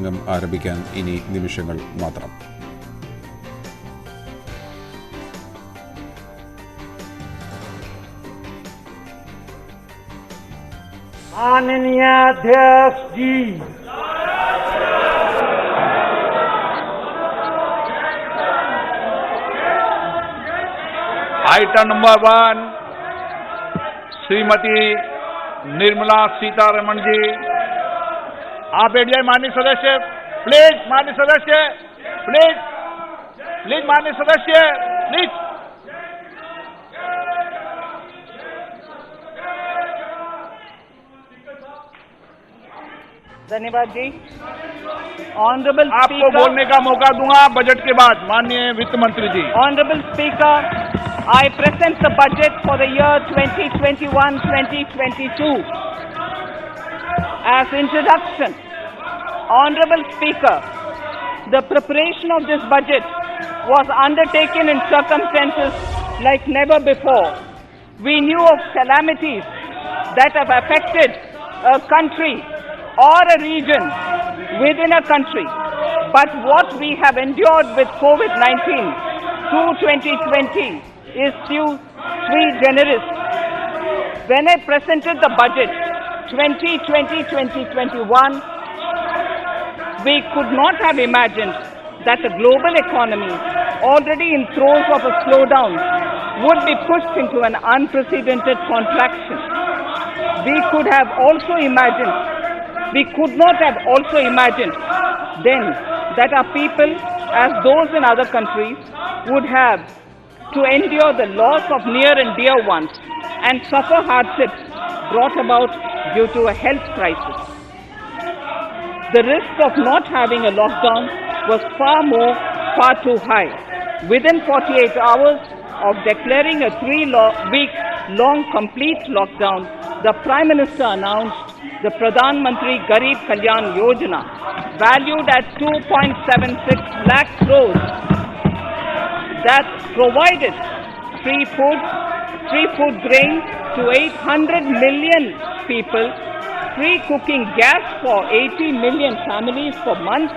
പ്രസംഗം ആരംഭിക്കാൻ ഇനി നിമിഷങ്ങൾ മാത്രം. माननीय अध्यक्ष जी, आइटम नंबर 1, श्रीमती निर्मला सीतारमण जी, आप बैठ जाए. माननीय सदस्य प्लीज, माननीय सदस्य प्लीज, प्लीज माननीय सदस्य प्लीज. धन्यवाद जी. ऑनरेबल आपको बोलने का मौका दूंगा बजट के बाद. माननीय वित्त मंत्री जी. Honourable speaker, I present the budget for the year 2021-2022. As introduction, Honorable Speaker, the preparation of this budget was undertaken in circumstances like never before. We knew of calamities that have affected a country or a region within a country. But what we have endured with COVID-19 through 2020 is sui generis. When I presented the budget 2020-2021, we could not have imagined that the global economy, already in throes of a slowdown, would be pushed into an unprecedented contraction. We could not have also imagined then that our people, as those in other countries, would have to endure the loss of near and dear ones and suffer hardships brought about due to a health crisis. The risk of not having a lockdown was far too high. Within 48 hours of declaring a 3-week-long complete lockdown, the Prime Minister announced the Pradhan Mantri Garib Kalyan Yojana, valued at 2.76 lakh crores, that provided free food grain to 800 million people, free cooking gas for 80 million families for months,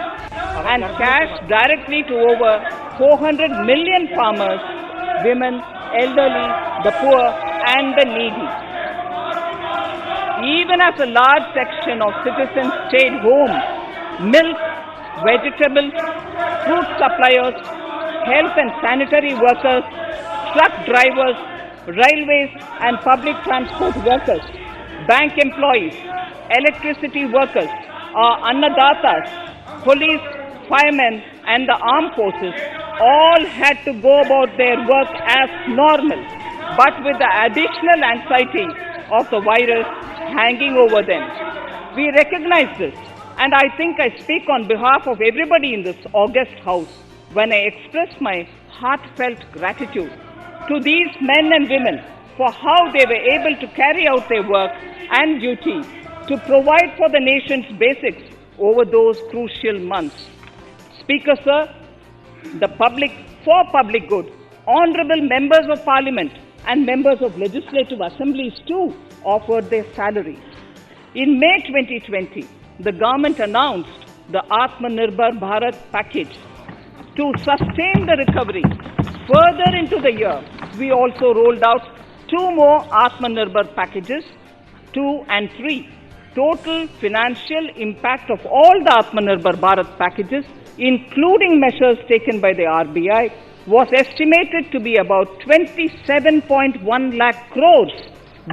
and cash directly to over 400 million farmers, women, elderly, the poor and the needy. Even as a large section of citizens stayed home, milk, vegetables, fruit suppliers, health and sanitary workers, truck drivers, railways and public transport workers, bank employees, electricity workers, annadatas, police, firemen and the armed forces all had to go about their work as normal, but with the additional anxiety of the virus hanging over them. We recognize this, and I think I speak on behalf of everybody in this august house when I express my heartfelt gratitude to these men and women for how they were able to carry out their work and duty to provide for the nation's basics over those crucial months. Speaker, sir, for public good, honorable members of parliament and members of legislative assemblies too offered their salaries. In May 2020, the government announced the Atmanirbhar Bharat package. To sustain the recovery further into the year, we also rolled out 2 more Atmanirbhar packages, 2 and 3. Total financial impact of all the Atmanirbhar Bharat packages, including measures taken by the RBI, was estimated to be about 27.1 lakh crores,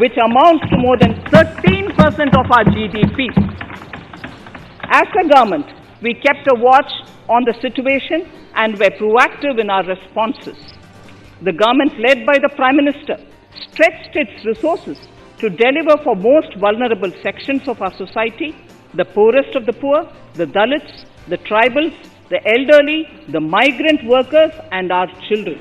which amounts to more than 13% of our GDP. As a government, we kept a watch on the situation and were proactive in our responses. The government, led by the Prime Minister, stretched its resources to deliver for most vulnerable sections of our society, the poorest of the poor, the Dalits, the tribals, the elderly, the migrant workers and our children.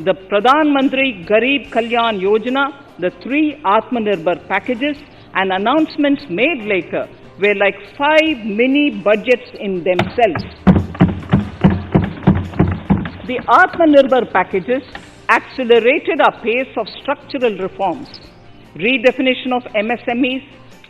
The Pradhan Mantri Garib Kalyan Yojana, the 3 Atmanirbhar packages and announcements made later were like 5 mini budgets in themselves. The Atmanirbhar packages accelerated our pace of structural reforms, redefinition of MSMEs,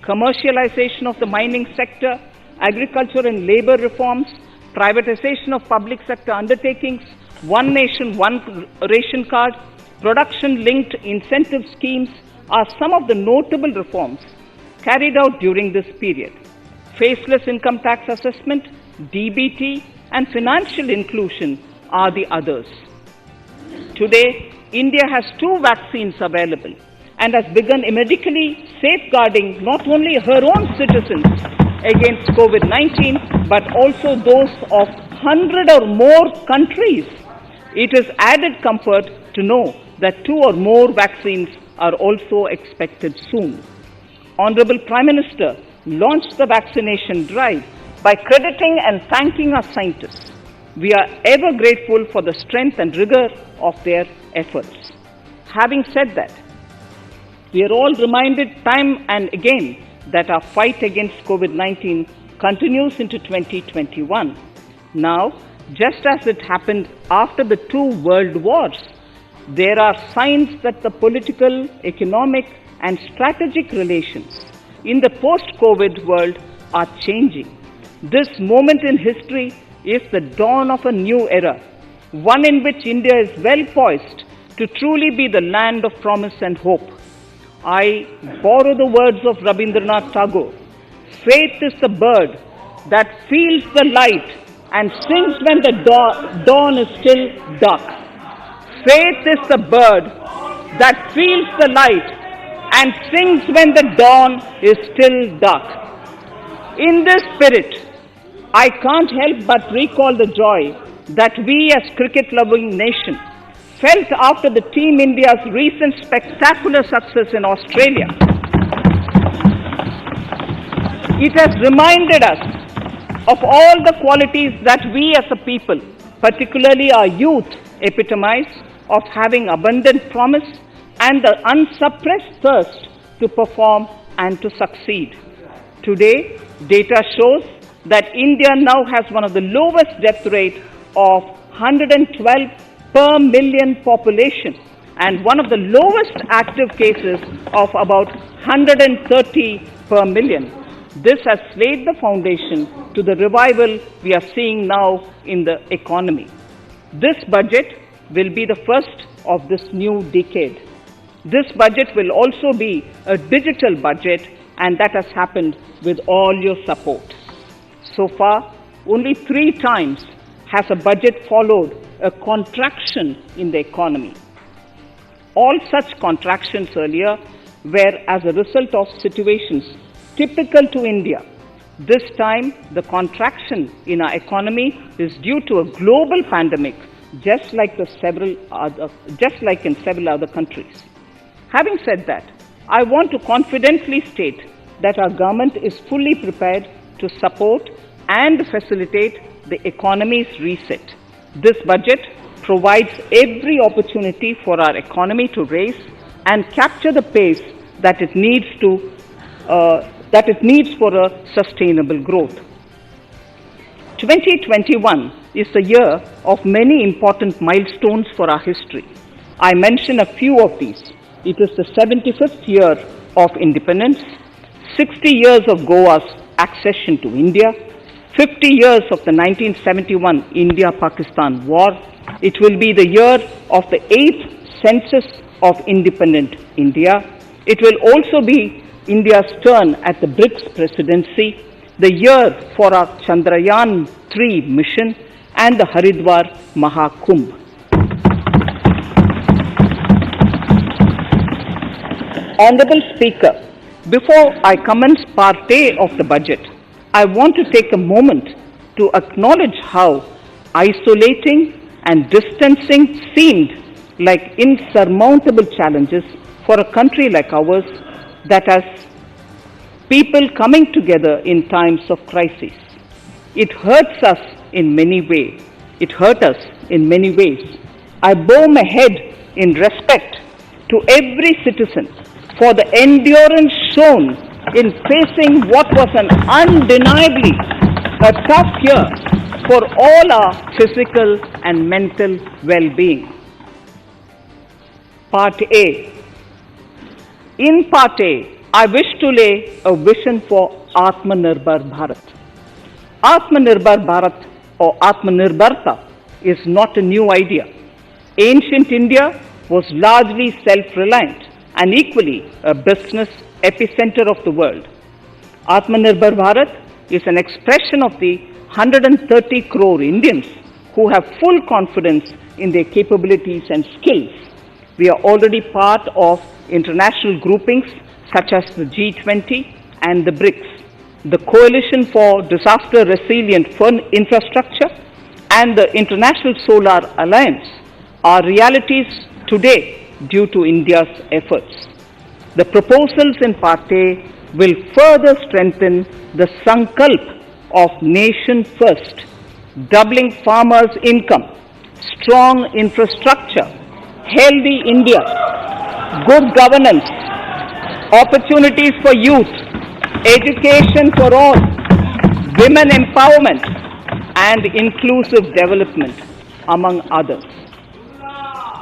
commercialization of the mining sector, agriculture and labor reforms, privatization of public sector undertakings, one nation, one ration card, production-linked incentive schemes are some of the notable reforms carried out during this period. Faceless income tax assessment, DBT, and financial inclusion are the others. Today, India has 2 vaccines available and has begun medically safeguarding not only her own citizens against COVID-19, but also those of 100 or more countries. It is added comfort to know that 2 or more vaccines are also expected soon. Honorable Prime Minister launched the vaccination drive by crediting and thanking our scientists. We are ever grateful for the strength and rigor of their efforts. Having said that, we are all reminded time and again that our fight against COVID-19 continues into 2021. Now, just as it happened after the 2 world wars, there are signs that the political, economic, and strategic relations in the post-COVID world are changing. This moment in history is the dawn of a new era, one in which India is well poised to truly be the land of promise and hope. I borrow the words of Rabindranath Tagore. Faith is the bird that feels the light and sings when the dawn is still dark. Faith is the bird that feels the light and sings when the dawn is still dark. In this spirit, I can't help but recall the joy that we as cricket-loving nation felt after the Team India's recent spectacular success in Australia. It has reminded us of all the qualities that we as a people, particularly our youth, epitomize of having abundant promise and the unsuppressed thirst to perform and to succeed. Today, data shows that India now has one of the lowest death rate of 112 per million population and one of the lowest active cases of about 130 per million. This has laid the foundation to the revival we are seeing now in the economy. This budget will be the first of this new decade. This budget will also be a digital budget, and that has happened with all your support. So far, only 3 times has a budget followed a contraction in the economy. All such contractions earlier were as a result of situations typical to India. This time, the contraction in our economy is due to a global pandemic, just like in several other countries. Having said that, I want to confidently state that our government is fully prepared to support and facilitate the economy's reset. This budget provides every opportunity for our economy to raise and capture the pace that it needs for a sustainable growth. 2021 is the year of many important milestones for our history. I mention a few of these. It is the 75th year of independence, 60 years of Goa's accession to India, 50 years of the 1971 India-Pakistan War. It will be the year of the 8th census of independent India. It will also be India's turn at the BRICS presidency, the year for our Chandrayaan-3 mission, and the Haridwar Mahakumbh. Honorable Speaker, before I commence Part A of the budget, I want to take a moment to acknowledge how isolating and distancing seemed like insurmountable challenges for a country like ours that has people coming together in times of crisis. It hurts us in many ways. It hurt us in many ways. I bow my head in respect to every citizen for the endurance shown in facing what was an undeniably a tough year for all our physical and mental well-being. Part A. In Part A, I wish to lay a vision for Atmanirbhar Bharat. Atmanirbhar Bharat or Atmanirbharta is not a new idea. Ancient India was largely self-reliant and equally a business epicenter of the world. Atmanirbhar Bharat is an expression of the 130 crore Indians who have full confidence in their capabilities and skills. We are already part of international groupings such as the G20 and the BRICS, the Coalition for Disaster Resilient Infrastructure and the International Solar Alliance are realities today due to India's efforts. The proposals in Part A will further strengthen the Sankalp of Nation First, doubling farmers' income, strong infrastructure, healthy India, good governance, opportunities for youth, education for all, women empowerment, and inclusive development, among others.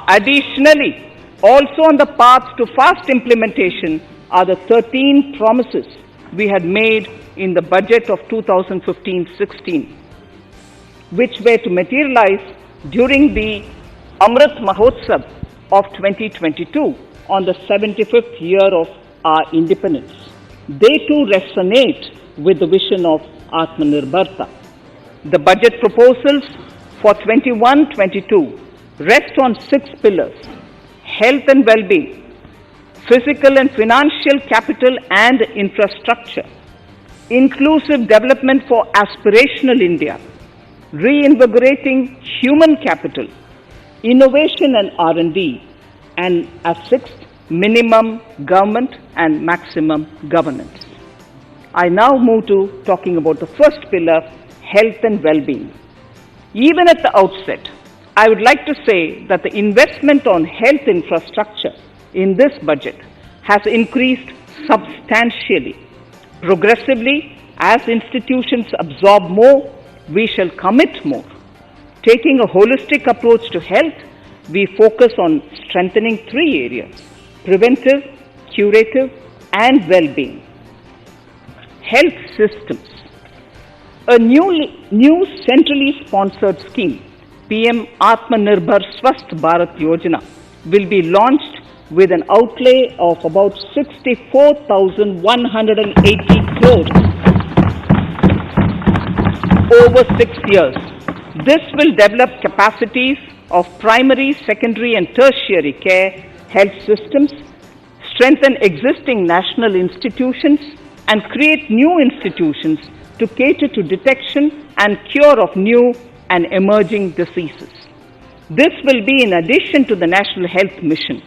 Additionally, also on the path to fast implementation are the 13 promises we had made in the budget of 2015-16, which were to materialize during the Amrit Mahotsav of 2022 on the 75th year of our independence. They too resonate with the vision of Atmanirbharta. The budget proposals for 21-22 rest on 6 pillars: health and well-being, physical and financial capital and infrastructure, inclusive development for aspirational India, reinvigorating human capital, innovation and R&D, and as 6th, minimum government and maximum governance. I now move to talking about the first pillar, health and well-being. Even at the outset, I would like to say that the investment on health infrastructure in this budget has increased substantially. Progressively, as institutions absorb more, we shall commit more. Taking a holistic approach to health, we focus on strengthening 3 areas: preventive, curative, and well-being. Health systems. A new centrally sponsored scheme, PM Atmanirbhar Swasth Bharat Yojana, will be launched with an outlay of about 64,180 crores over 6 years. This will develop capacities of primary, secondary, and tertiary care health systems, strengthen existing national institutions, and create new institutions to cater to detection and cure of new and emerging diseases. This will be in addition to the National Health Mission.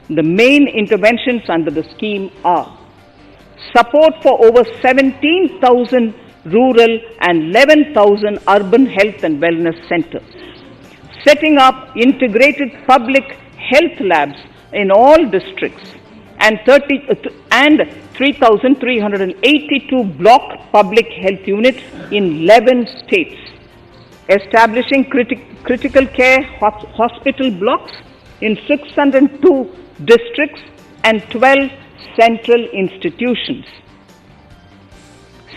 The main interventions under the scheme are support for over 17,000 rural and 11,000 urban health and wellness centers, setting up integrated public health labs in all districts, and 3,382 block public health units in 11 states, establishing critical care hospital blocks in 602 districts and 12 central institutions,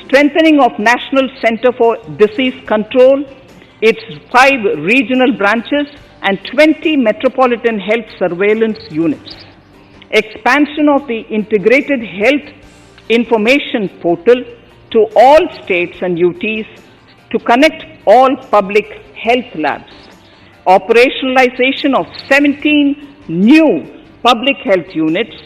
strengthening of National Center for Disease Control, its 5 regional branches and 20 metropolitan health surveillance units, expansion of the integrated health information portal to all states and UTs to connect all public health labs, operationalization of 17 new public health units,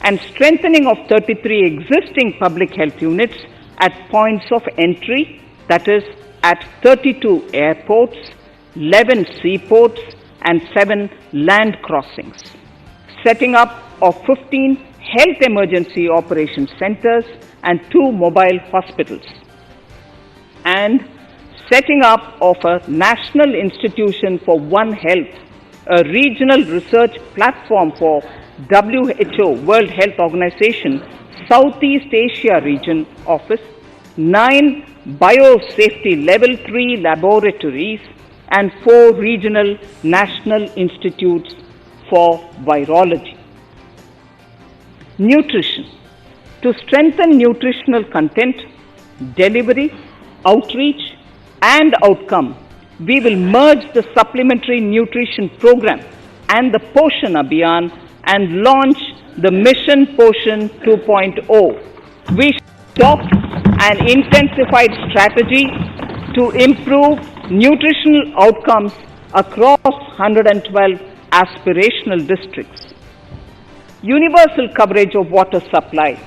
and strengthening of 33 existing public health units at points of entry, that is, at 32 airports, 11 seaports, and 7 land crossings, setting up of 15 health emergency operations centers and 2 mobile hospitals, and setting up of a National Institution for One Health, a regional research platform for WHO, World Health Organization, Southeast Asia Region Office, 9 biosafety level 3 laboratories, and 4 regional national institutes for virology. Nutrition. To strengthen nutritional content, delivery, outreach and outcome, we will merge the supplementary nutrition program and the Poshan Abhiyan and launch the Mission Poshan 2.0. We adopt an intensified strategy to improve nutritional outcomes across 112 aspirational districts. Universal coverage of water supply.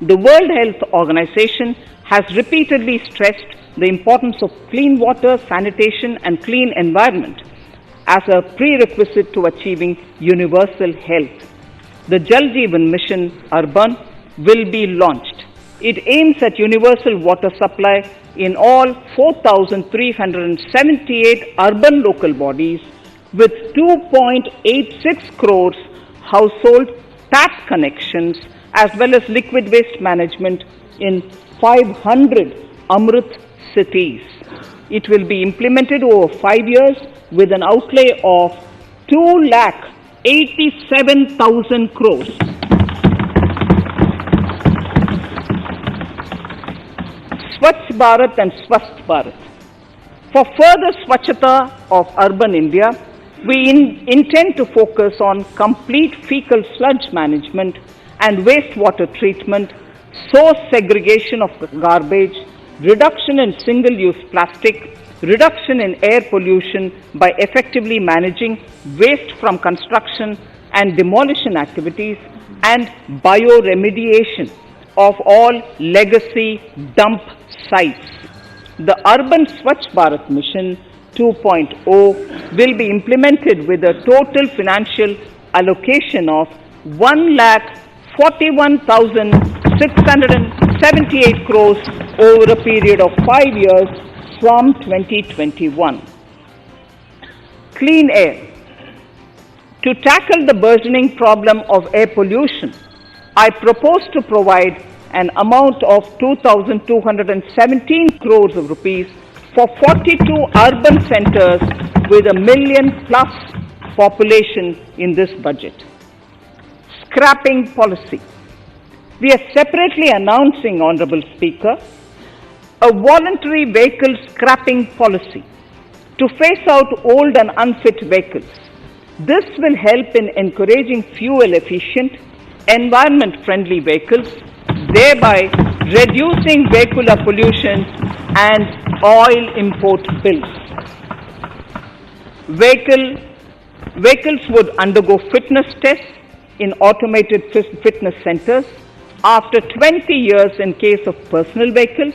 The World Health Organization has repeatedly stressed the importance of clean water, sanitation and clean environment as a prerequisite to achieving universal health. The Jal Jeevan Mission Urban will be launched. It aims at universal water supply in all 4,378 urban local bodies with 2.86 crores household tap connections as well as liquid waste management in 500 Amrit cities. It will be implemented over 5 years with an outlay of 2,87,000 crores. Swachh Bharat and Swasth Bharat. For further Swachhata of urban India, we intend to focus on complete fecal sludge management and wastewater treatment, source segregation of garbage, reduction in single-use plastic, reduction in air pollution by effectively managing waste from construction and demolition activities, and bioremediation of all legacy dump sites. The Urban Swachh Bharat Mission 2.0 will be implemented with a total financial allocation of 1,41,678 crores over a period of 5 years from 2021. Clean air. To tackle the burgeoning problem of air pollution, I propose to provide an amount of 2,217 crores of rupees for 42 urban centers with a million plus population in this budget. Scrapping policy. We are separately announcing, Honorable Speaker, a voluntary vehicle scrapping policy to phase out old and unfit vehicles. This will help in encouraging fuel-efficient, environment-friendly vehicles, thereby reducing vehicular pollution and oil import bills. Vehicles would undergo fitness tests in automated fitness centers after 20 years in case of personal vehicles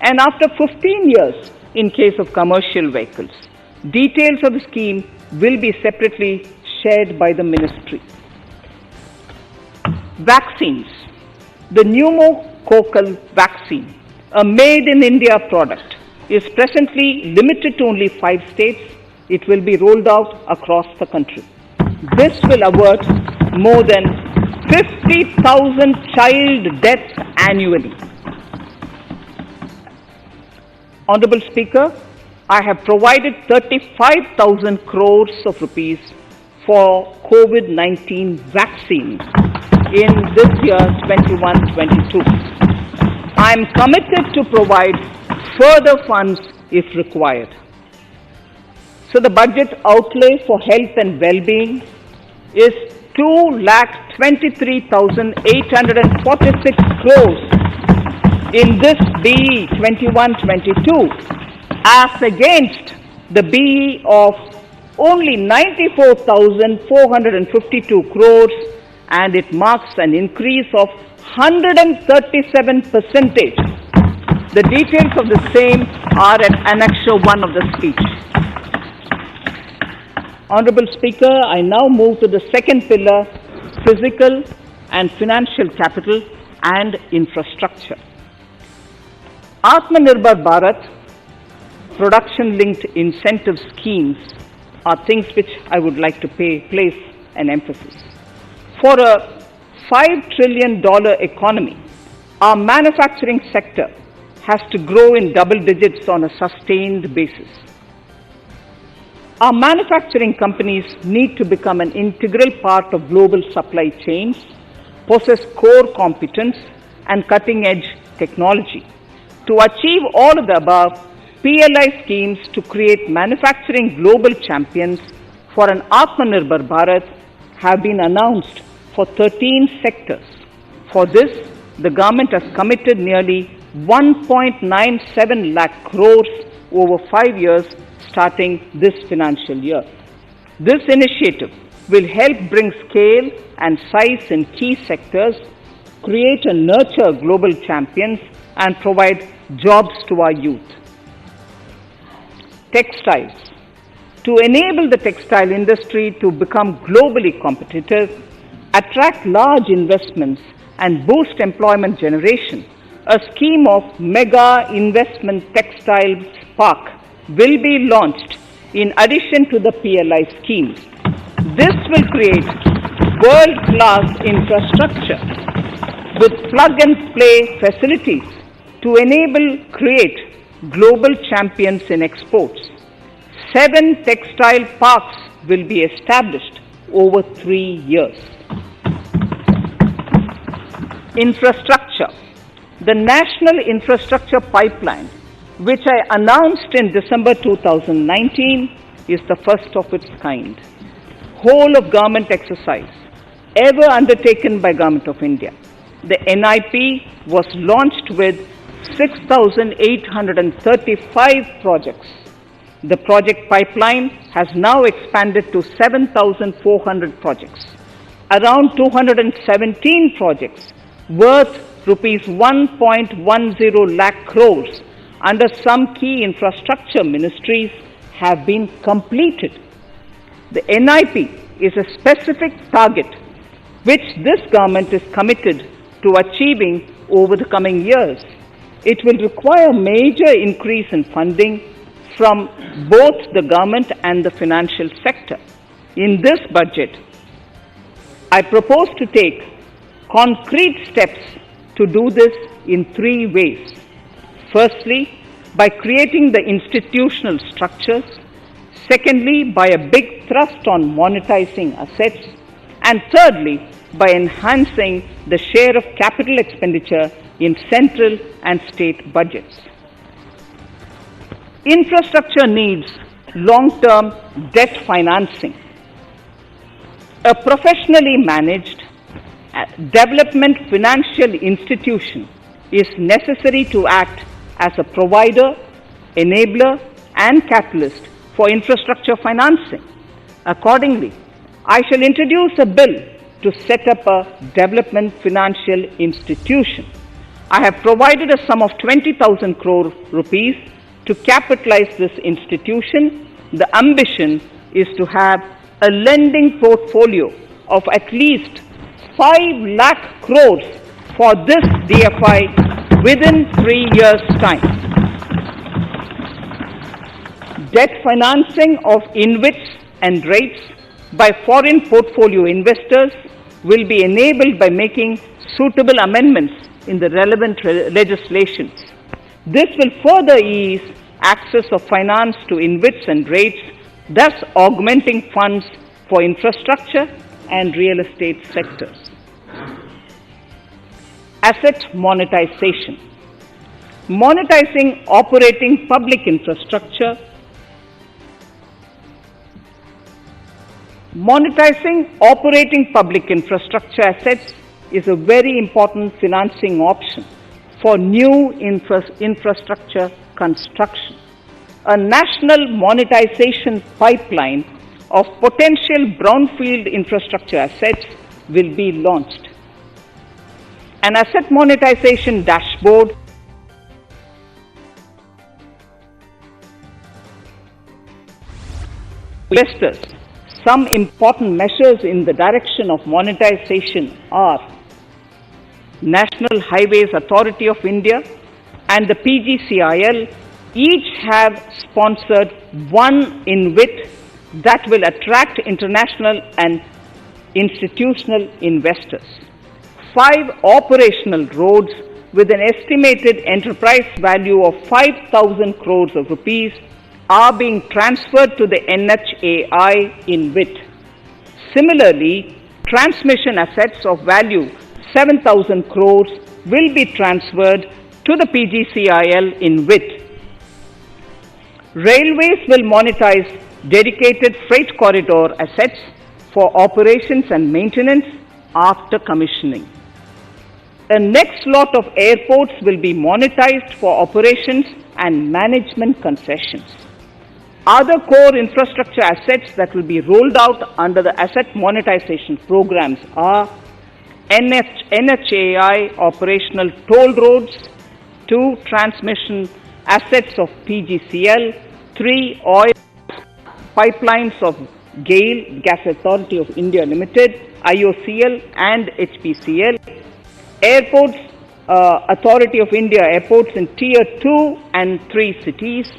and after 15 years in case of commercial vehicles. Details of the scheme will be separately shared by the ministry. Vaccines. The pneumococcal vaccine, a made-in-India product, is presently limited to only 5 states. It will be rolled out across the country. This will avert more than 50,000 child deaths annually. Honorable Speaker, I have provided 35,000 crores of rupees for COVID-19 vaccines in this year 21-22. I am committed to provide further funds if required. So the budget outlay for health and well-being is 2,23,846 crores in this BE 21-22 as against the BE of only 94,452 crores, and it marks an increase of 137%. The details of the same are at Annexure 1 of the speech. Honorable Speaker, I now move to the second pillar, physical and financial capital and infrastructure. Atmanirbhar Bharat, production-linked incentive schemes are things which I would like to place an emphasis. For a $5 trillion economy, our manufacturing sector has to grow in double digits on a sustained basis. Our manufacturing companies need to become an integral part of global supply chains, possess core competence and cutting-edge technology. To achieve all of the above, PLI schemes to create manufacturing global champions for an Atmanirbhar Bharat have been announced for 13 sectors. For this, the government has committed nearly 1.97 lakh crores over 5 years starting this financial year. This initiative will help bring scale and size in key sectors, create and nurture global champions, and provide jobs to our youth. Textiles. To enable the textile industry to become globally competitive, attract large investments, and boost employment generation, a scheme of Mega Investment Textiles Park will be launched in addition to the PLI schemes. This will create world-class infrastructure with plug-and-play facilities to create global champions in exports. 7 textile parks will be established over 3 years. Infrastructure. The National Infrastructure Pipeline, which I announced in December 2019, is the first of its kind. Whole of government exercise ever undertaken by Government of India. The NIP was launched with 6,835 projects. The project pipeline has now expanded to 7,400 projects. Around 217 projects worth rupees 1.10 lakh crores under some key infrastructure ministries have been completed. The NIP is a specific target which this government is committed to achieving over the coming years. It will require major increase in funding from both the government and the financial sector. In this budget, I propose to take concrete steps to do this in 3 ways. Firstly, by creating the institutional structures. Secondly, by a big thrust on monetizing assets. And thirdly, by enhancing the share of capital expenditure in central and state budgets. Infrastructure needs long-term debt financing. A professionally managed development financial institution is necessary to act as a provider, enabler, and catalyst for infrastructure financing. Accordingly, I shall introduce a bill to set up a development financial institution. I have provided a sum of 20,000 crore rupees to capitalize this institution. The ambition is to have a lending portfolio of at least 5 lakh crores for this DFI within 3 years' time. Debt financing of InvITs and rates by foreign portfolio investors will be enabled by making suitable amendments in the relevant legislations. This will further ease access of finance to InvITs and rates, thus augmenting funds for infrastructure and real estate sectors. Asset monetization. Monetizing operating public infrastructure. Monetizing operating public infrastructure assets is a very important financing option for new infrastructure construction. A national monetization pipeline of potential brownfield infrastructure assets will be launched. An asset monetization dashboard investors. Some important measures in the direction of monetization are National Highways Authority of India and the PGCIL each have sponsored one InvIT that will attract international and institutional investors. 5 operational roads with an estimated enterprise value of 5,000 crores of rupees are being transferred to the NHAI InvIT. Similarly, transmission assets of value 7,000 crores will be transferred to the PGCIL in width. Railways will monetize dedicated freight corridor assets for operations and maintenance after commissioning. The next lot of airports will be monetized for operations and management concessions. Other core infrastructure assets that will be rolled out under the asset monetization programs are NHAI operational toll roads, 2 transmission assets of PGCL, 3 oil pipelines of GAIL, Gas Authority of India Limited, IOCL and HPCL, Airports Authority of India airports in Tier 2 and 3 cities,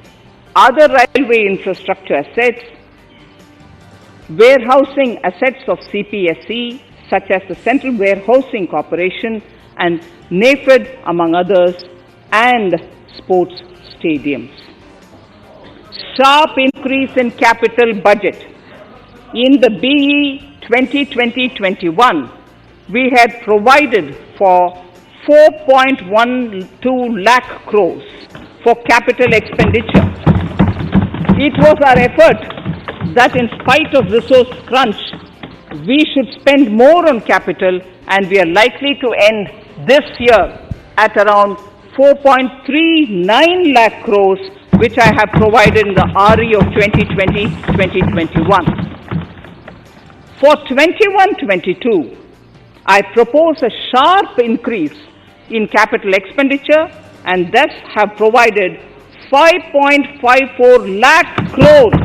other railway infrastructure assets, warehousing assets of CPSE such as the Central Warehousing Corporation and NAFED among others, and sports stadiums. Sharp increase in capital budget. In the BE 2020-21, we had provided for 4.12 lakh crores for capital expenditure. It was our effort that in spite of resource crunch, we should spend more on capital, and we are likely to end this year at around 4.39 lakh crores, which I have provided in the RE of 2020-2021. For 21-22, I propose a sharp increase in capital expenditure and thus have provided 5.54 lakh crores,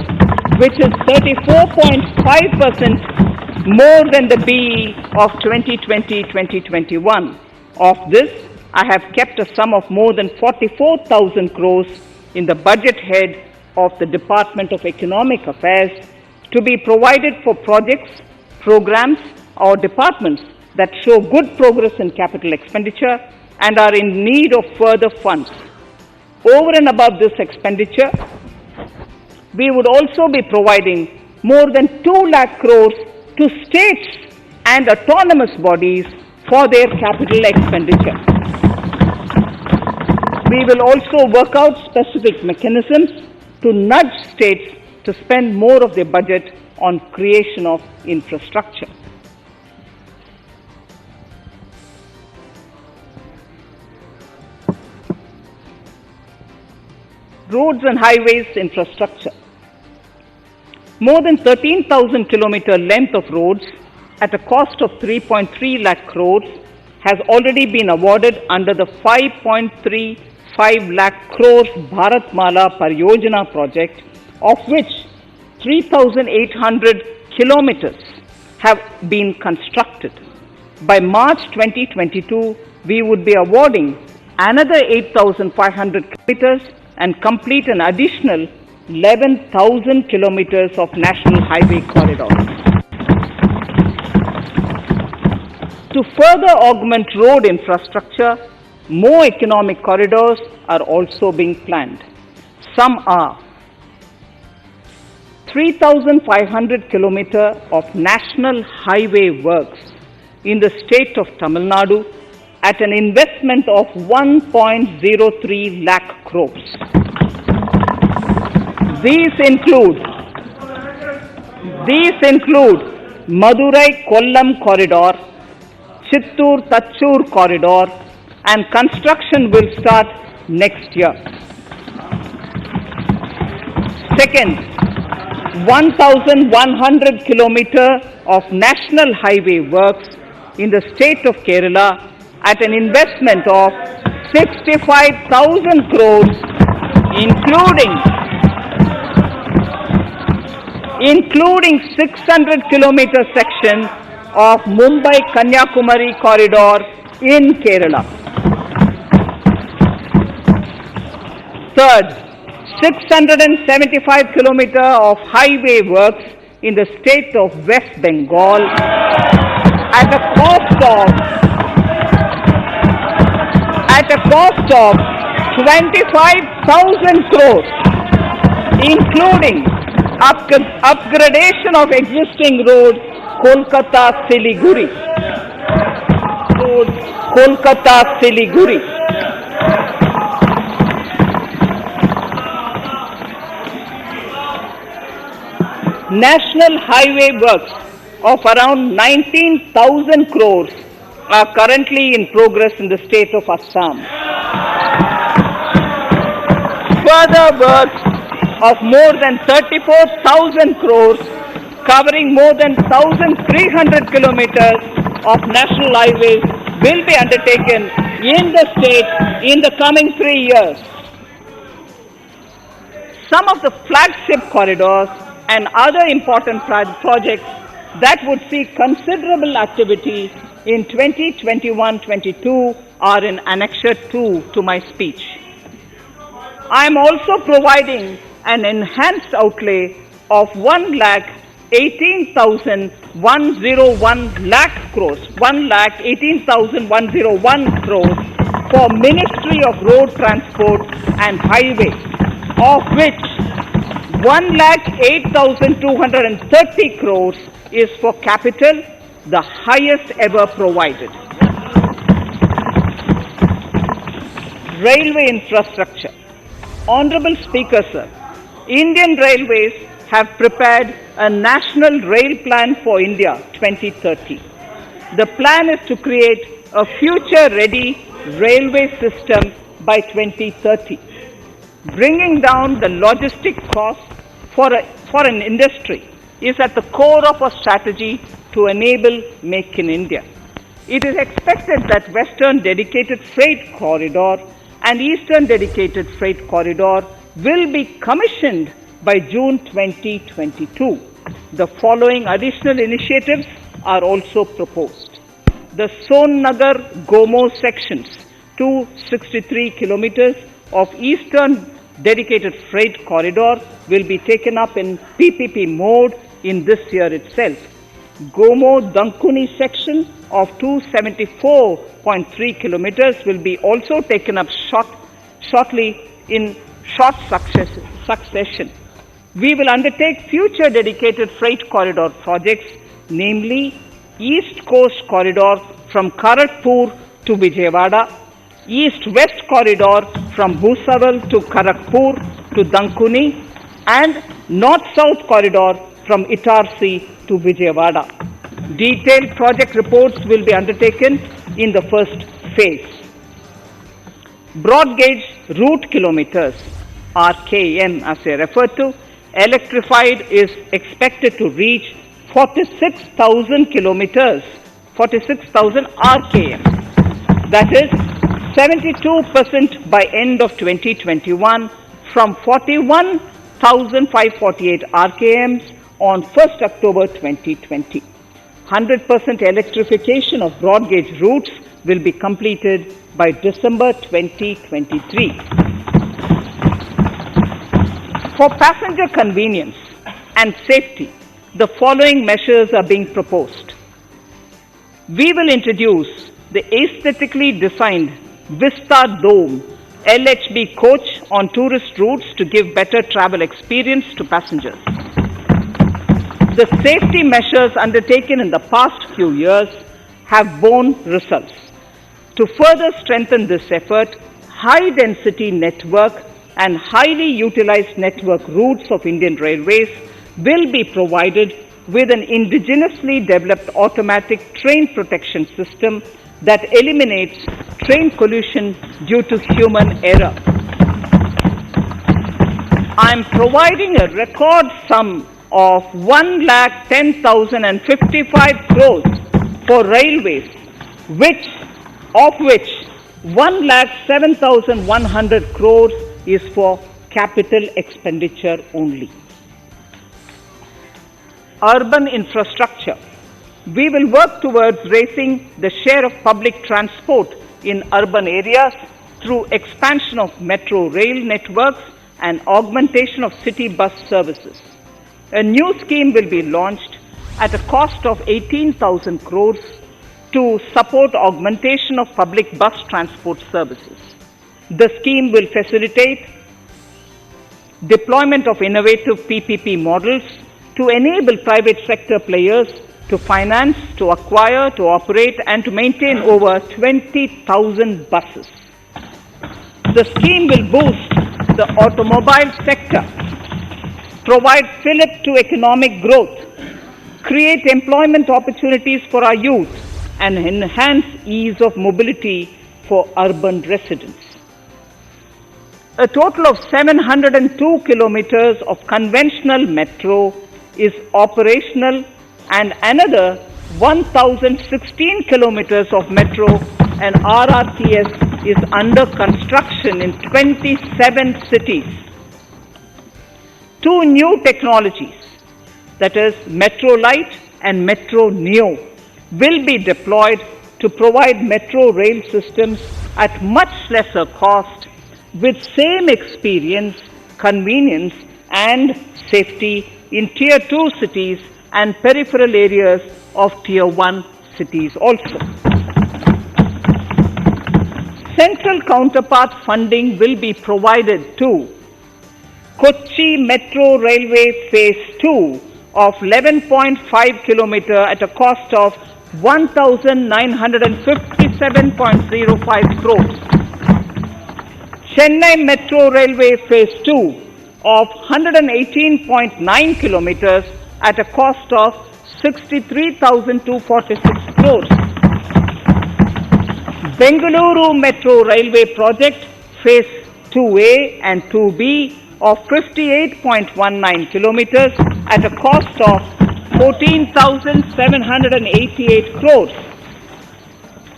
which is 34.5% more than the BE of 2020-2021. Of this, I have kept a sum of more than 44,000 crores in the budget head of the Department of Economic Affairs to be provided for projects, programs or departments that show good progress in capital expenditure and are in need of further funds. Over and above this expenditure, we would also be providing more than 2 lakh crores to states and autonomous bodies for their capital expenditure. We will also work out specific mechanisms to nudge states to spend more of their budget on creation of infrastructure. Roads and highways infrastructure. More than 13,000 kilometer length of roads at a cost of 3.3 lakh crores has already been awarded under the 5.35 lakh crores Bharatmala Pariyojana project, of which 3,800 kilometers have been constructed. By March 2022, we would be awarding another 8,500 kilometers and complete an additional 11,000 kilometers of national highway corridors. To further augment road infrastructure, more economic corridors are also being planned. Some are 3,500 kilometers of national highway works in the state of Tamil Nadu at an investment of 1.03 lakh crores. These include Madurai-Kollam corridor, Chittoor-Tachur corridor, and construction will start next year. Second, 1,100 kilometers of national highway works in the state of Kerala at an investment of 65,000 crores, including 600 kilometer section of Mumbai-Kanyakumari corridor in Kerala. Third, 675 kilometer of highway works in the state of West Bengal at a cost of 25,000 crores, including upgradation of existing road Kolkata-Siliguri. National highway works of around 19,000 crores are currently in progress in the state of Assam. Further works of more than 34,000 crores covering more than 1,300 kilometers of national highways will be undertaken in the state in the coming 3 years. Some of the flagship corridors and other important projects that would see considerable activity in 2021-22 are in Annexure 2 to my speech. I am also providing an enhanced outlay of 1,18,101 lakh crores, 1,18,101 crores for Ministry of Road Transport and Highways, of which 1,08,230 crores is for capital, the highest ever provided. Railway infrastructure. Honorable Speaker, sir, Indian Railways have prepared a National Rail Plan for India 2030. The plan is to create a future-ready railway system by 2030. Bringing down the logistic costs for an industry is at the core of our strategy to enable Make in India. It is expected that Western Dedicated Freight Corridor and Eastern Dedicated Freight Corridor will be commissioned by June 2022. The following additional initiatives are also proposed. The Son-Nagar-Gomo sections, 263 kilometers of Eastern Dedicated Freight Corridor will be taken up in PPP mode in this year itself. Gomo-Dankuni section of 274.3 kilometers will be also taken up shortly in short succession. We will undertake future dedicated freight corridor projects, namely East Coast Corridor from Kharagpur to Vijayawada, East-West Corridor from Bhusawal to Kharagpur to Dankuni, and North-South Corridor from Itarsi to Vijayawada. Detailed project reports will be undertaken in the first phase. Broad gauge route kilometers, RKM as I referred to, electrified is expected to reach 46,000 kilometers, 46,000 RKM. That is 72% by end of 2021 from 41,548 RKMs on 1st October 2020. 100% electrification of broad gauge routes will be completed by December 2023. For passenger convenience and safety, the following measures are being proposed. We will introduce the aesthetically designed Vista Dome LHB coach on tourist routes to give better travel experience to passengers. The safety measures undertaken in the past few years have borne results. To further strengthen this effort, high-density network and highly utilized network routes of Indian Railways will be provided with an indigenously developed automatic train protection system that eliminates train collision due to human error. I am providing a record sum of 1,10,055 crores for railways, of which 1,07,100 crores is for capital expenditure only. Urban infrastructure. We will work towards raising the share of public transport in urban areas through expansion of metro rail networks and augmentation of city bus services. A new scheme will be launched at a cost of 18,000 crores to support augmentation of public bus transport services. The scheme will facilitate deployment of innovative PPP models to enable private sector players to finance, to acquire, to operate, and to maintain over 20,000 buses. The scheme will boost the automobile sector provide fillip to economic growth, create employment opportunities for our youth, and enhance ease of mobility for urban residents. A total of 702 kilometers of conventional metro is operational, and another 1,016 kilometers of metro and RRTS is under construction in 27 cities. Two new technologies, that is Metro Light and Metro Neo, will be deployed to provide metro rail systems at much lesser cost with same experience, convenience and safety in Tier 2 cities and peripheral areas of Tier 1 cities also. Central counterpart funding will be provided to Kochi Metro Railway Phase 2 of 11.5 kilometer at a cost of 1,957.05 crores. Chennai Metro Railway Phase 2 of 118.9 kilometers at a cost of 63,246 crores. Bengaluru Metro Railway Project Phase 2A and 2B of 58.19 kilometers at a cost of 14,788 crores.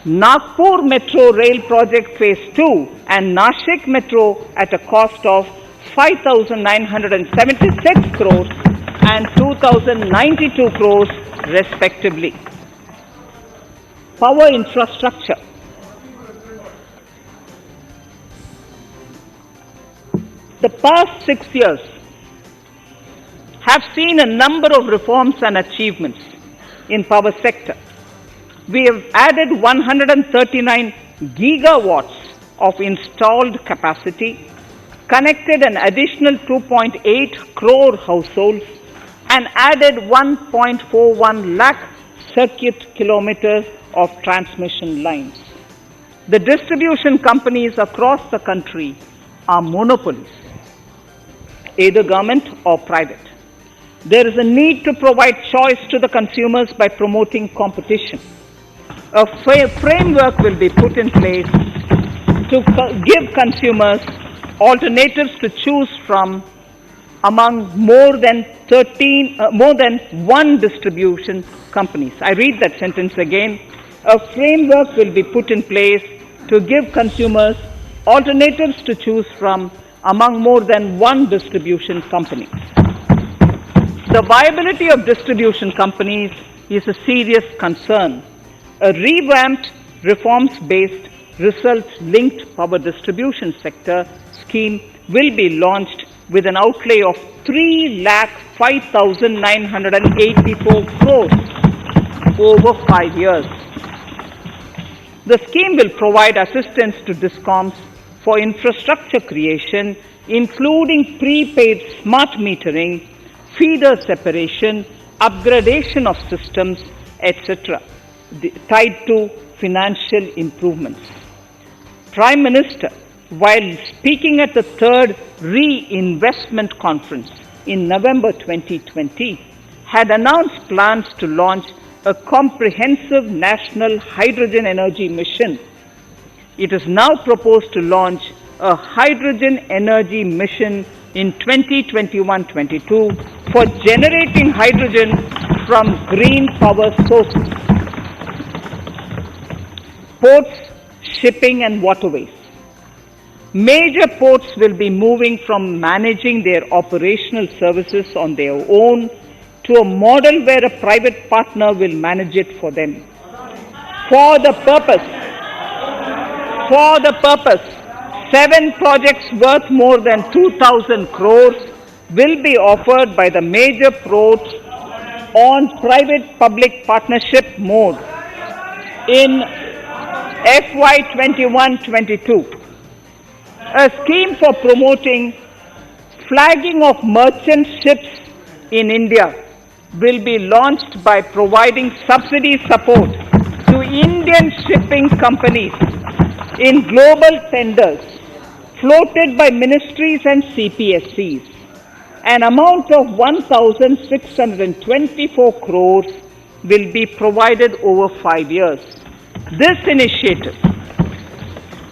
Nagpur Metro Rail Project Phase 2 and Nashik Metro at a cost of 5,976 crores and 2,092 crores respectively. Power infrastructure. The past 6 years have seen a number of reforms and achievements in power sector. We have added 139 gigawatts of installed capacity, connected an additional 2.8 crore households, and added 1.41 lakh circuit kilometers of transmission lines. The distribution companies across the country are monopolies, either government or private. There is a need to provide choice to the consumers by promoting competition. A framework will be put in place to give consumers alternatives to choose from among more than one distribution companies. I read that sentence again. A framework will be put in place to give consumers alternatives to choose from among more than one distribution company. The viability of distribution companies is a serious concern. A revamped, reforms-based, results-linked power distribution sector scheme will be launched with an outlay of 3,05,984 crores over 5 years. The scheme will provide assistance to DISCOMs for infrastructure creation, including prepaid smart metering, feeder separation, upgradation of systems, etc., tied to financial improvements. Prime Minister, while speaking at the third Reinvestment Conference in November 2020, had announced plans to launch a comprehensive national hydrogen energy mission. It is now proposed to launch a hydrogen energy mission in 2021-22 for generating hydrogen from green power sources. Ports, shipping and waterways. Major ports will be moving from managing their operational services on their own to a model where a private partner will manage it for them. For the purpose, 7 projects worth more than 2,000 crores will be offered by the major ports on private-public partnership mode in FY 21-22. A scheme for promoting flagging of merchant ships in India will be launched by providing subsidy support to Indian shipping companies in global tenders floated by ministries and CPSCs. an amount of 1,624 crores will be provided over 5 years. This initiative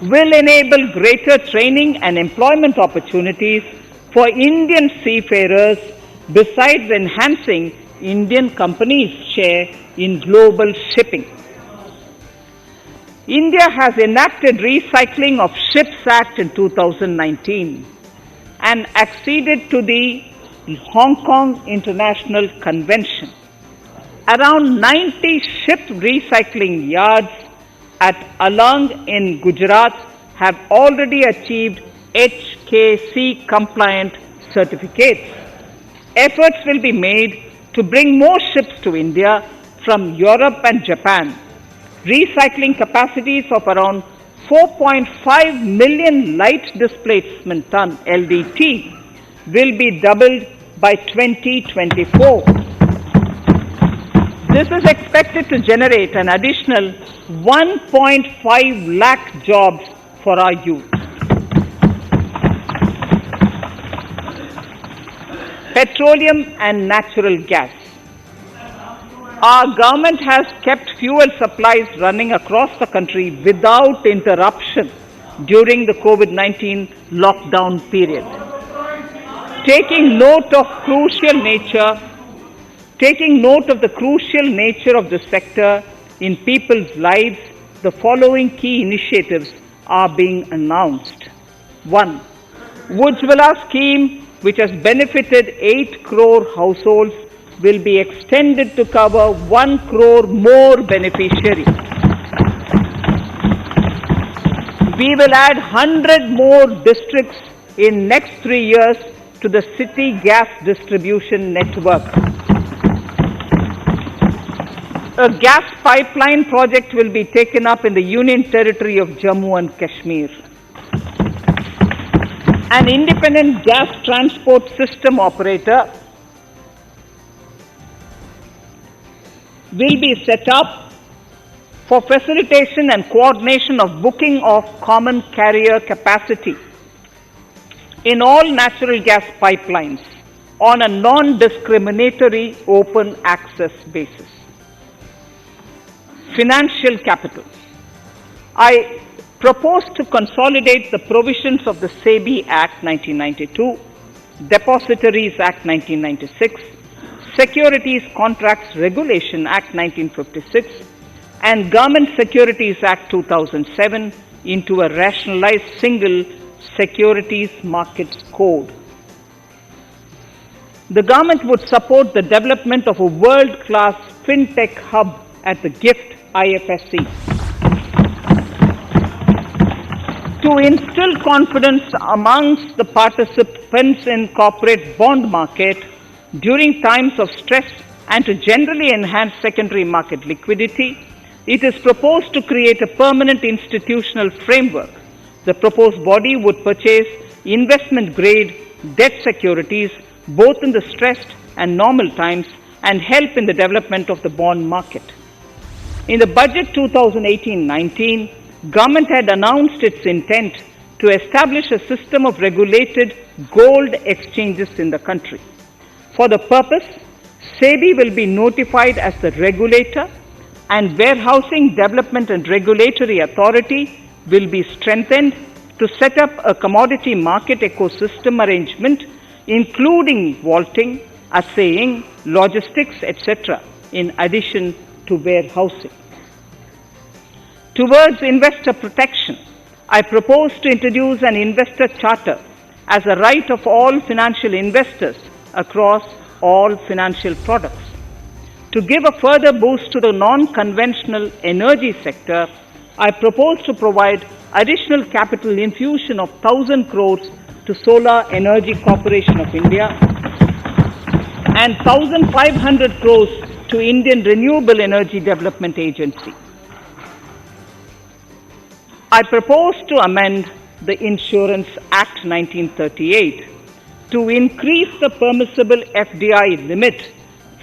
will enable greater training and employment opportunities for Indian seafarers, besides enhancing Indian companies' share in global shipping. India has enacted Recycling of Ships Act in 2019 and acceded to the Hong Kong International Convention. Around 90 ship recycling yards at Alang in Gujarat have already achieved HKC compliant certificates. Efforts will be made to bring more ships to India from Europe and Japan. Recycling capacities of around 4.5 million light displacement ton LDT will be doubled by 2024. This is expected to generate an additional 1.5 lakh jobs for our youth. Petroleum and natural gas. Our government has kept fuel supplies running across the country without interruption during the COVID-19 lockdown period. Taking note of the crucial nature of the sector in people's lives, the following key initiatives are being announced. 1. Ujjwala scheme, which has benefited 8 crore households, will be extended to cover 1 crore more beneficiaries. We will add 100 more districts in next 3 years to the city gas distribution network. A gas pipeline project will be taken up in the Union Territory of Jammu and Kashmir. An independent gas transport system operator will be set up for facilitation and coordination of booking of common carrier capacity in all natural gas pipelines on a non-discriminatory open access basis. Financial capital. I propose to consolidate the provisions of the SEBI Act 1992, Depositories Act 1996, Securities Contracts Regulation Act 1956, and Government Securities Act 2007 into a rationalized single Securities Markets Code. The government would support the development of a world-class fintech hub at the GIFT IFSC. To instill confidence amongst the participants in corporate bond market during times of stress and to generally enhance secondary market liquidity, it is proposed to create a permanent institutional framework. The proposed body would purchase investment-grade debt securities both in the stressed and normal times and help in the development of the bond market. In the budget 2018-19, government had announced its intent to establish a system of regulated gold exchanges in the country. For the purpose, SEBI will be notified as the regulator, and Warehousing Development and Regulatory Authority will be strengthened to set up a commodity market ecosystem arrangement, including vaulting, assaying, logistics, etc., in addition to warehousing. Towards investor protection, I propose to introduce an investor charter as a right of all financial investors across all financial products. To give a further boost to the non-conventional energy sector, I propose to provide additional capital infusion of 1,000 crores to Solar Energy Corporation of India and 1,500 crores to Indian Renewable Energy Development Agency. I propose to amend the Insurance Act 1938 to increase the permissible FDI limit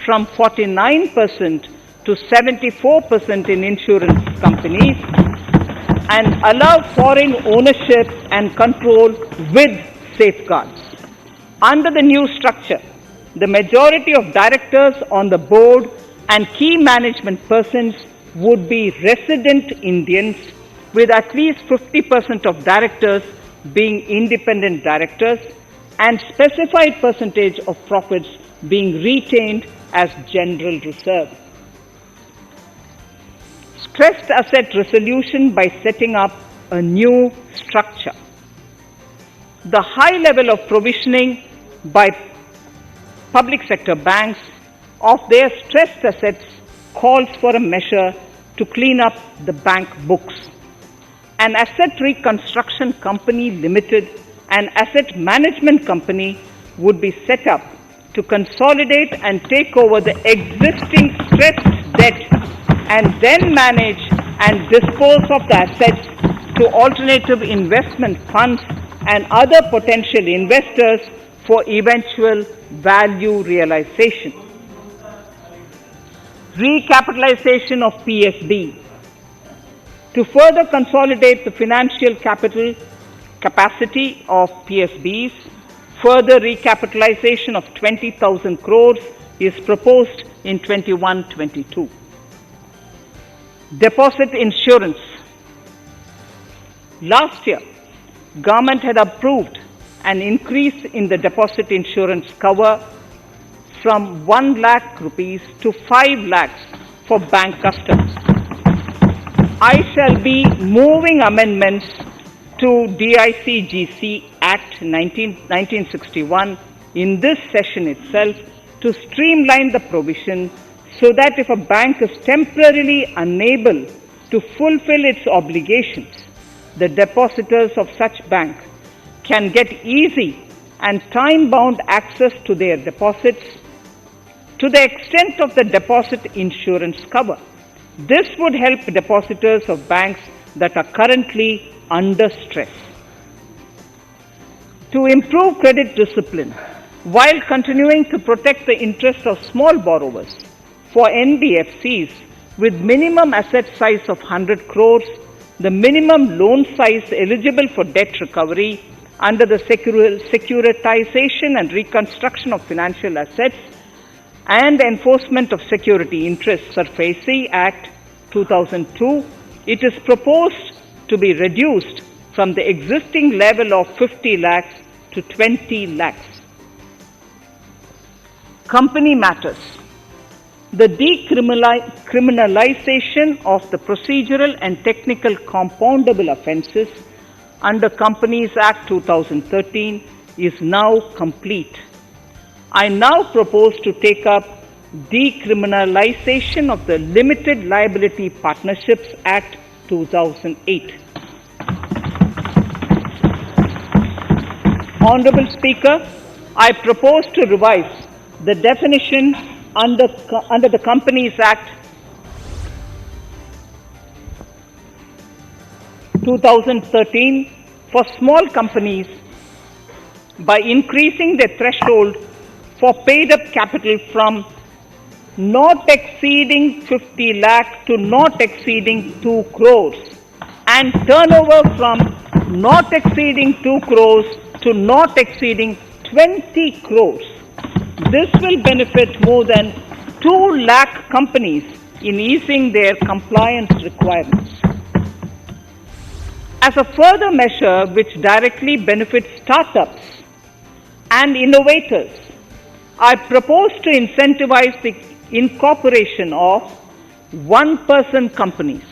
from 49% to 74% in insurance companies and allow foreign ownership and control with safeguards. Under the new structure, the majority of directors on the board and key management persons would be resident Indians, with at least 50% of directors being independent directors and specified percentage of profits being retained as general reserve. Stressed asset resolution by setting up a new structure. The high level of provisioning by public sector banks of their stressed assets calls for a measure to clean up the bank books. An asset reconstruction company limited and asset management company would be set up to consolidate and take over the existing stressed debt and then manage and dispose of the assets to alternative investment funds and other potential investors for eventual value realization. Recapitalization of PSB. To further consolidate the financial capital capacity of PSBs, further recapitalization of 20,000 crores is proposed in 21-22. Deposit insurance. Last year, government had approved an increase in the deposit insurance cover from 1 lakh rupees to 5 lakhs for bank customers. I shall be moving amendments to DICGC Act 1961 in this session itself to streamline the provision so that if a bank is temporarily unable to fulfill its obligations, the depositors of such bank can get easy and time-bound access to their deposits to the extent of the deposit insurance cover. This would help depositors of banks that are currently under stress. To improve credit discipline while continuing to protect the interests of small borrowers, for NBFCs with minimum asset size of 100 crores, the minimum loan size eligible for debt recovery under the Securitization and Reconstruction of Financial Assets and Enforcement of Security Interests SARFAESI Act 2002, it is proposed to be reduced from the existing level of 50 lakhs to 20 lakhs. Company matters. The decriminalization of the procedural and technical compoundable offences under Companies Act 2013 is now complete. I now propose to take up decriminalization of the Limited Liability Partnerships Act 2008. Honorable Speaker, I propose to revise the definition under the Companies Act 2013 for small companies by increasing the threshold for paid up capital from not exceeding 50 lakh to not exceeding 2 crores and turnover from not exceeding 2 crores to not exceeding 20 crores. This will benefit more than 2 lakh companies in easing their compliance requirements. As a further measure which directly benefits startups and innovators, I propose to incentivize the incorporation of one-person companies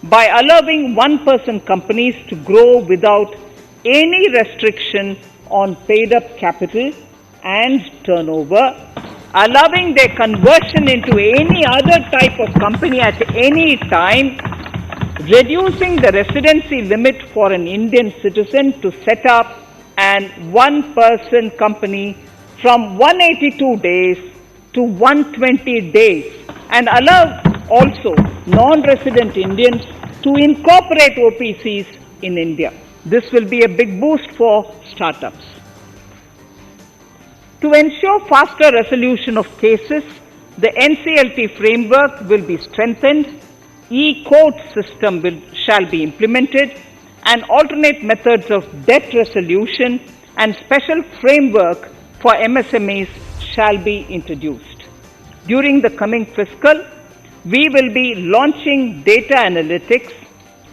by allowing one-person companies to grow without any restriction on paid-up capital and turnover, allowing their conversion into any other type of company at any time, reducing the residency limit for an Indian citizen to set up an one-person company from 182 days to 120 days, and allow also non-resident Indians to incorporate OPCs in India. This will be a big boost for startups. To ensure faster resolution of cases, the NCLT framework will be strengthened, e-court system shall be implemented, and alternate methods of debt resolution and special framework for MSMEs shall be introduced. During the coming fiscal, we will be launching data analytics,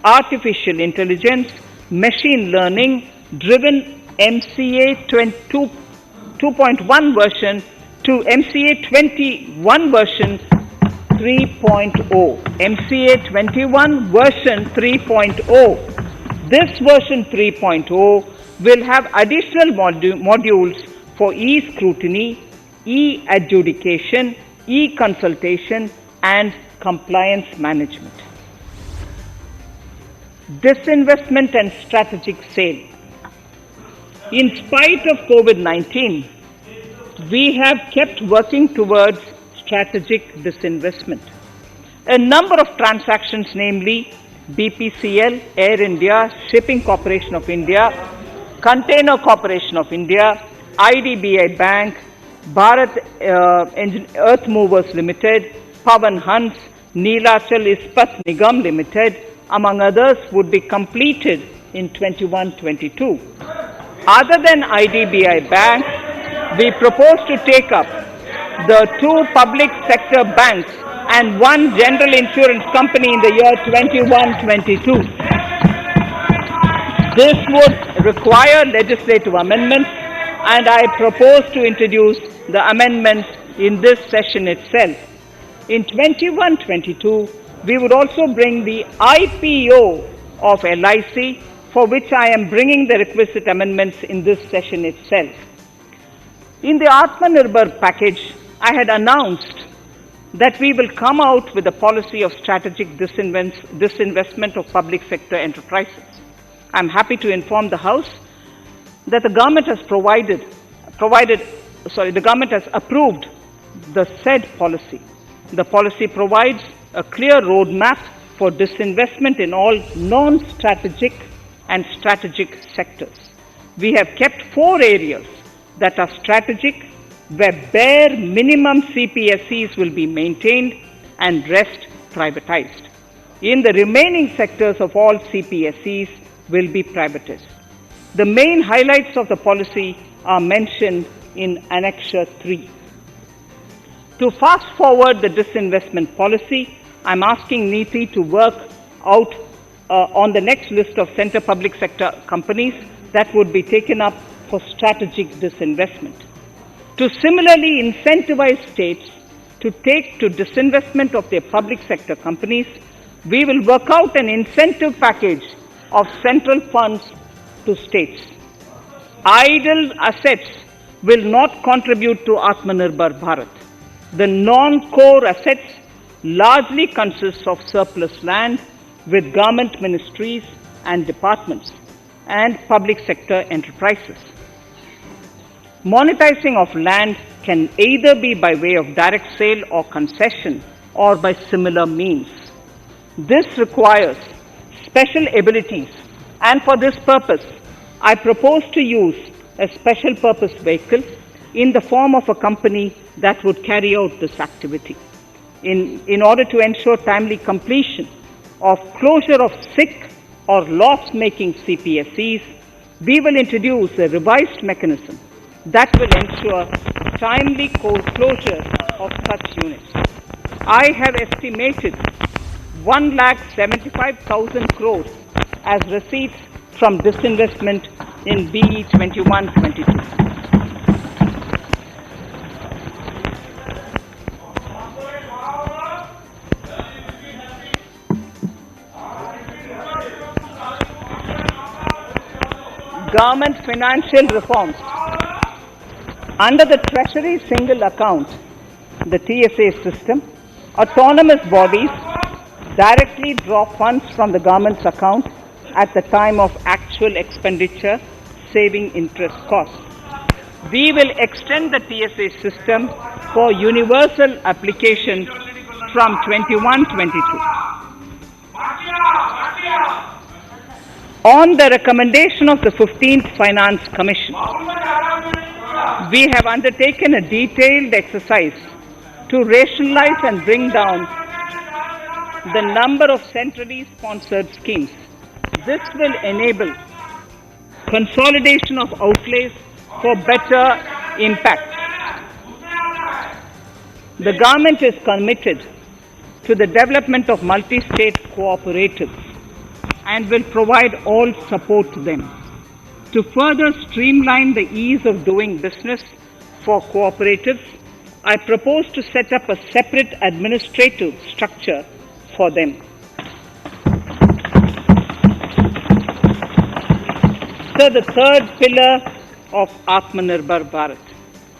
artificial intelligence, machine learning driven MCA 2.1 version to MCA 21 version 3.0. MCA 21 version 3.0. This version 3.0 will have additional modules for e-scrutiny, e-adjudication, e-consultation and compliance management. Disinvestment and strategic sale. In spite of COVID-19, we have kept working towards strategic disinvestment. A number of transactions, namely BPCL, Air India, Shipping Corporation of India, Container Corporation of India, IDBI Bank, Bharat Earth Movers Limited, Pavan Hans, Neelachal Ispat Nigam Limited, among others, would be completed in 21-22. Other than IDBI Bank, we propose to take up the 2 public sector banks and 1 general insurance company in the year 21-22. This would require legislative amendments, and I propose to introduce the amendments in this session itself. In 21-22, we would also bring the IPO of LIC, for which I am bringing the requisite amendments in this session itself. In the Atmanirbhar package, I had announced that we will come out with a policy of strategic disinvestment of public sector enterprises. I am happy to inform the House that the government has the government has approved the said policy. The policy provides a clear roadmap for disinvestment in all non-strategic and strategic sectors. We have kept 4 areas that are strategic, where bare minimum CPSEs will be maintained and rest privatized. In the remaining sectors of all CPSEs will be privatized. The main highlights of the policy are mentioned in Annexure 3. To fast forward the disinvestment policy, I am asking NITI to work out on the next list of centre public sector companies that would be taken up for strategic disinvestment. To similarly incentivize states to take to disinvestment of their public sector companies, we will work out an incentive package of central funds to states. Idle assets will not contribute to Atmanirbhar Bharat. The non-core assets largely consist of surplus land with government ministries and departments and public sector enterprises. Monetizing of land can either be by way of direct sale or concession or by similar means. This requires special abilities, and for this purpose, I propose to use a special purpose vehicle in the form of a company that would carry out this activity. In order to ensure timely completion of closure of sick or loss-making CPSEs, we will introduce a revised mechanism that will ensure timely closure of such units. I have estimated 1,75,000 crores as receipts from disinvestment in BE 21-22. Government financial reforms. Under the Treasury Single Account, the TSA system, autonomous bodies directly draw funds from the government's account at the time of actual expenditure, saving interest costs. We will extend the TSA system for universal application from 21-22. On the recommendation of the 15th Finance Commission, we have undertaken a detailed exercise to rationalize and bring down the number of centrally sponsored schemes. This will enable consolidation of outlays for better impact. The government is committed to the development of multi-state cooperatives and will provide all support to them. To further streamline the ease of doing business for cooperatives, I propose to set up a separate administrative structure for them. So the third pillar of Atmanirbhar Bharat,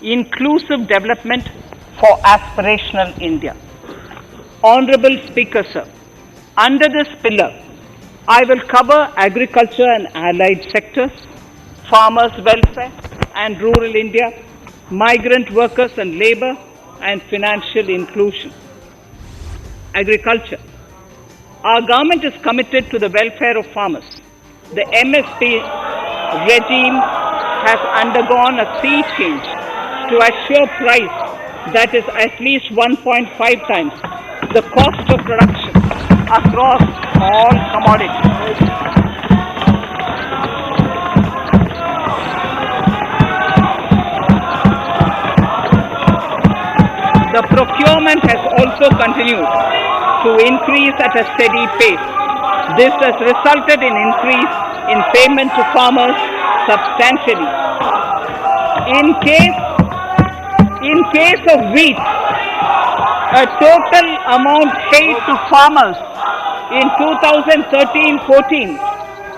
inclusive development for aspirational India. Honorable Speaker, sir, under this pillar, I will cover agriculture and allied sectors, farmers' welfare and rural India, migrant workers and labour, and financial inclusion. Agriculture. Our government is committed to the welfare of farmers. The MSP regime has undergone a sea change to assure price that is at least 1.5 times the cost of production across all commodities. The procurement has also continued to increase at a steady pace. This has resulted in increase in payment to farmers substantially. In case of wheat, a total amount paid to farmers in 2013-14.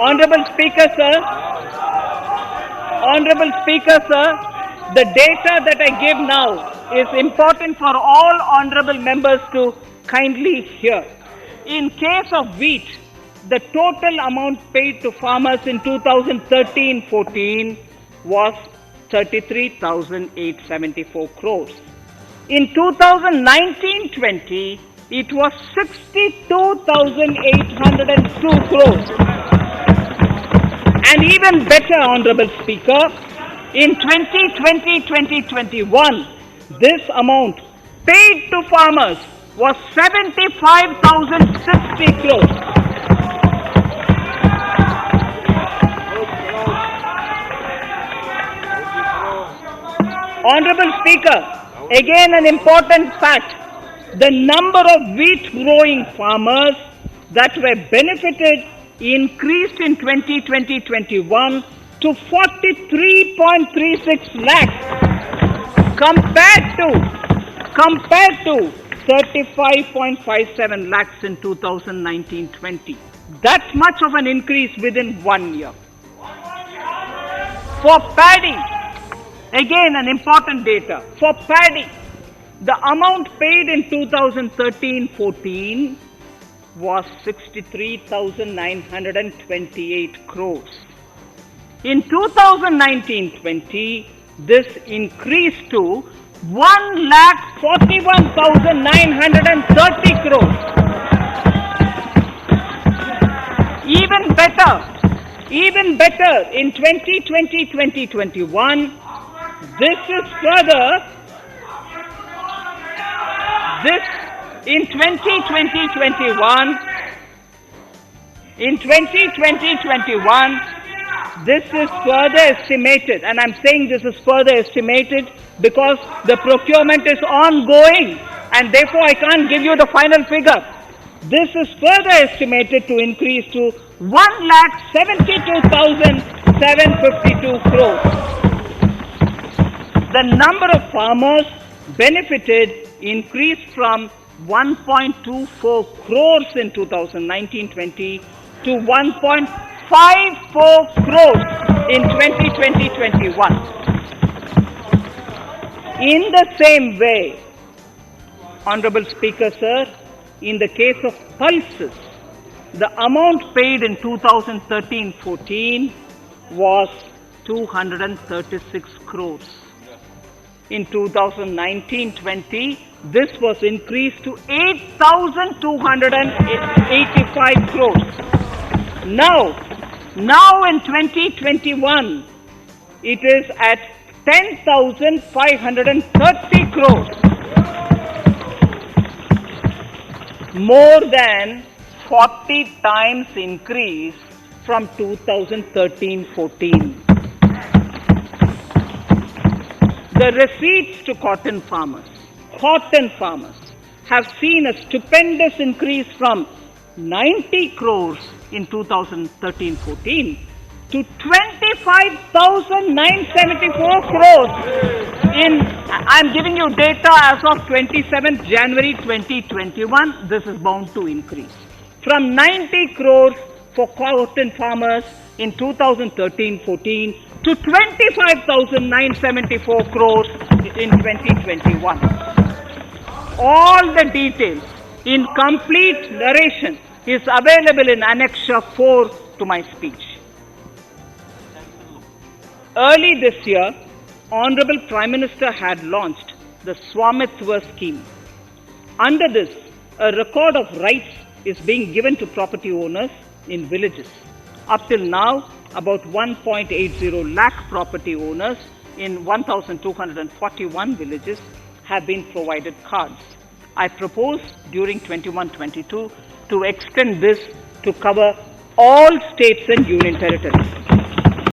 Honorable Speaker, sir, the data that I give now is important for all honorable members to kindly hear. In case of wheat, the total amount paid to farmers in 2013-14 was 33,874 crores. In 2019-20, it was 62,802 crores. And even better, Honorable Speaker, in 2020-2021, this amount paid to farmers was 75,060 crores. Honorable Speaker, again an important fact, the number of wheat growing farmers that were benefited increased in 2020-21 to 43.36 lakhs compared to 35.57 lakhs in 2019-20. That much of an increase within 1 year. For paddy, again an important data. For paddy, the amount paid in 2013-14 was 63,928 crores. In 2019-20, this increased to 1,41,930 crores. Even better, in 2020-2021, in 2020-21, this is further estimated, and I'm saying this is further estimated because the procurement is ongoing, and therefore I can't give you the final figure. This is further estimated to increase to 1,72,752 crores. The number of farmers benefited increased from 1.24 crores in 2019-20 to 1.54 crores in 2020-21. In the same way, Honorable Speaker, sir, in the case of pulses, the amount paid in 2013-14 was 236 crores. In 2019-20, this was increased to 8,285 crores. Now in 2021, it is at 10,530 crores. More than 40 times increase from 2013-14. The receipts to cotton farmers have seen a stupendous increase from 90 crores in 2013-14 to 25,974 crores I'm giving you data as of 27th January 2021. This is bound to increase. From 90 crores for cotton farmers in 2013-14 to 25,974 crores in 2021. All the details in complete narration is available in Annexure 4 to my speech. Early this year, Honorable Prime Minister had launched the Swamit scheme. Under this, a record of rights is being given to property owners in villages. Up till now, about 1.80 lakh property owners in 1,241 villages have been provided cards. I propose during 21-22 to extend this to cover all states and union territories.